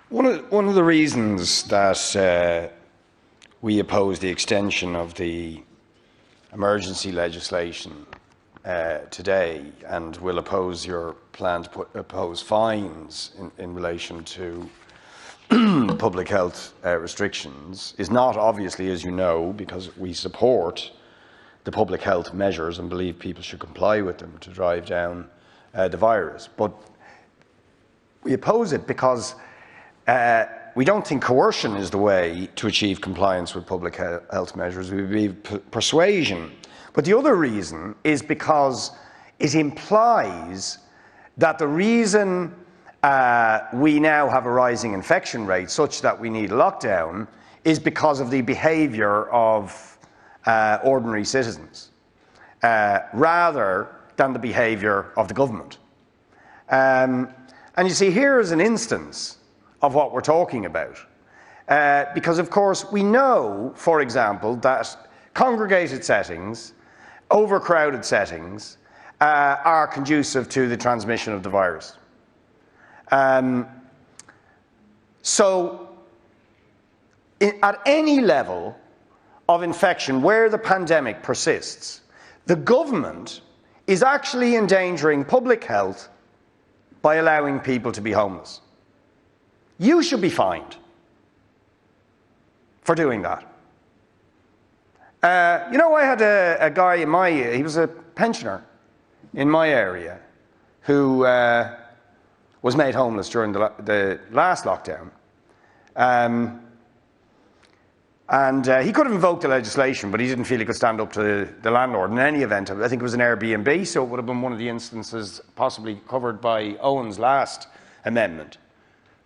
One of the reasons that we oppose the extension of the emergency legislation today, and will oppose your plan to oppose fines in relation to public health restrictions, is not obviously, as you know, because we support the public health measures and believe people should comply with them to drive down the virus. But we oppose it because we don't think coercion is the way to achieve compliance with public health measures. We believe persuasion. But the other reason is because it implies that the reason we now have a rising infection rate such that we need a lockdown is because of the behaviour of ordinary citizens, rather than the behaviour of the government. And you see, here is an instance of what we're talking about. Because, of course, we know, for example, that congregated settings, overcrowded settings, are conducive to the transmission of the virus. At any level of infection where the pandemic persists, the government is actually endangering public health by allowing people to be homeless. You should be fined for doing that. You know, I had a guy he was a pensioner in my area who was made homeless during the last lockdown. He could have invoked the legislation, but he didn't feel he could stand up to the landlord. In any event, I think it was an Airbnb, so it would have been one of the instances possibly covered by Owen's last amendment.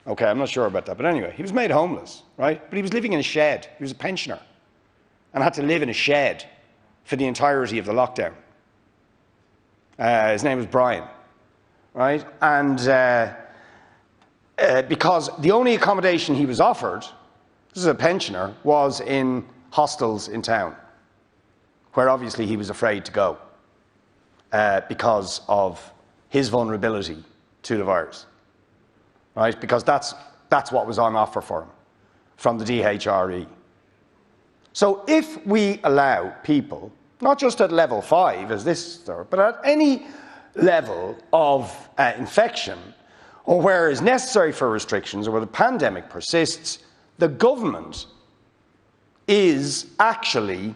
Okay, I'm not sure about that, but anyway, he was made homeless, right? But he was living in a shed. He was a pensioner and had to live in a shed for the entirety of the lockdown. His name was Brian, right? And because the only accommodation he was offered, this is a pensioner, was in hostels in town, where obviously he was afraid to go because of his vulnerability to the virus, right? Because that's what was on offer for him from the DHRE. So if we allow people, not just at level 5 as this, but at any level of infection, or where is necessary for restrictions, or where the pandemic persists, the government is actually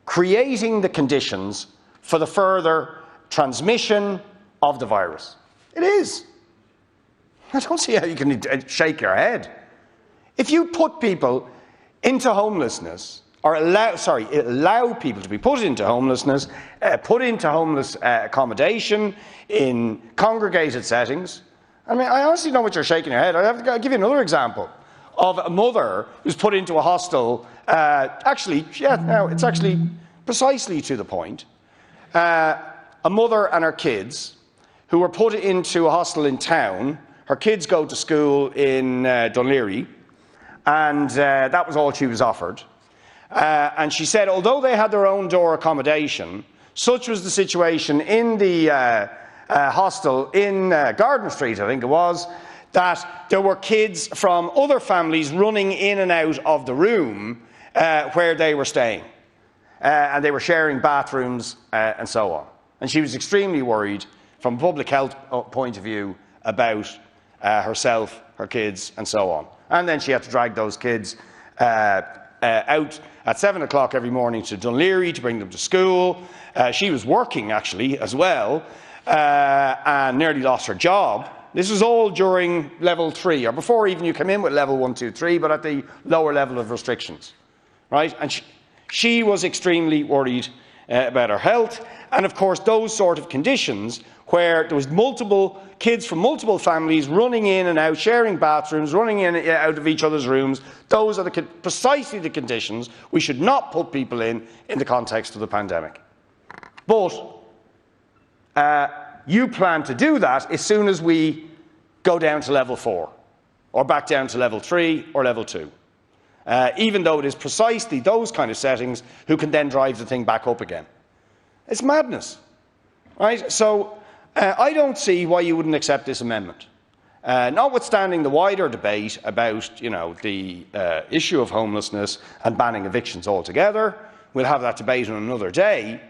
creating the conditions for the further transmission of the virus. It is. I don't see how you can shake your head. If you put people into homelessness, or allow people to be put into homelessness, put into homeless accommodation in congregated settings, I mean, I honestly know what you're shaking your head. I'll give you another example of a mother who's put into a hostel. It's actually precisely to the point. A mother and her kids who were put into a hostel in town. Her kids go to school in Dáil Éireann, and that was all she was offered. And she said, although they had their own door accommodation, such was the situation in the hostel in Garden Street, I think it was, that there were kids from other families running in and out of the room where they were staying. And they were sharing bathrooms and so on. And she was extremely worried from a public health point of view about herself, her kids, and so on. And then she had to drag those kids out at 7 o'clock every morning to Dáil Éireann to bring them to school. She was working, actually, as well, and nearly lost her job. This was all during level 3, or before even you come in with level 1, 2, 3, but at the lower level of restrictions, right? And she was extremely worried about her health. And of course, those sort of conditions where there was multiple kids from multiple families running in and out, sharing bathrooms, running in and out of each other's rooms, those are precisely the conditions we should not put people in the context of the pandemic. But you plan to do that as soon as we go down to level 4, or back down to level 3 or level 2. Even though it is precisely those kind of settings who can then drive the thing back up again. It's madness, right? So I don't see why you wouldn't accept this amendment. notwithstanding the wider debate about the issue of homelessness and banning evictions altogether. We'll have that debate on another day.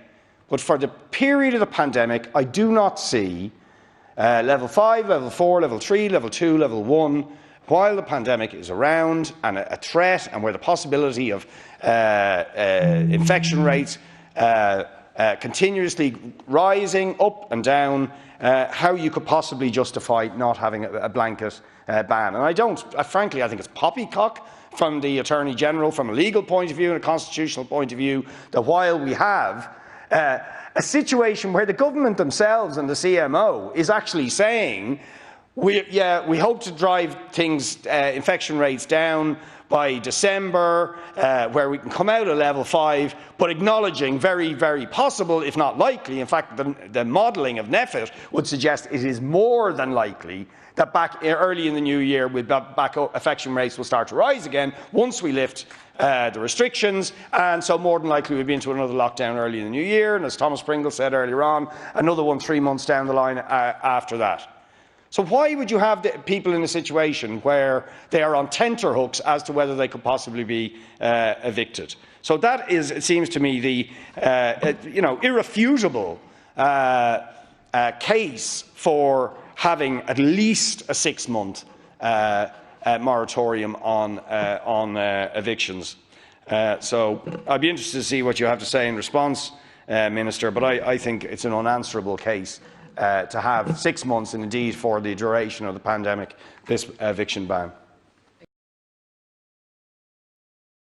But for the period of the pandemic, I do not see level 5, level 4, level 3, level 2, level 1, while the pandemic is around and a threat, and where the possibility of infection rates continuously rising up and down, how you could possibly justify not having a blanket ban. And frankly, I think it's poppycock from the Attorney General, from a legal point of view and a constitutional point of view, that while we have a situation where the government themselves and the CMO is actually saying, we hope to drive infection rates down by December, where we can come out of level 5, but acknowledging very, very possible, if not likely, in fact, the modelling of NEFIT would suggest it is more than likely that back early in the new year, infection rates will start to rise again once we lift the restrictions, and so more than likely we'll be into another lockdown early in the new year, and as Thomas Pringle said earlier on, another one 3 months down the line after that. So why would you have people in a situation where they are on tenterhooks as to whether they could possibly be evicted? So that is, it seems to me, the irrefutable case for having at least a 6-month moratorium on evictions. So I'd be interested to see what you have to say in response, Minister, but I think it's an unanswerable case to have 6 months, and indeed for the duration of the pandemic, this eviction ban.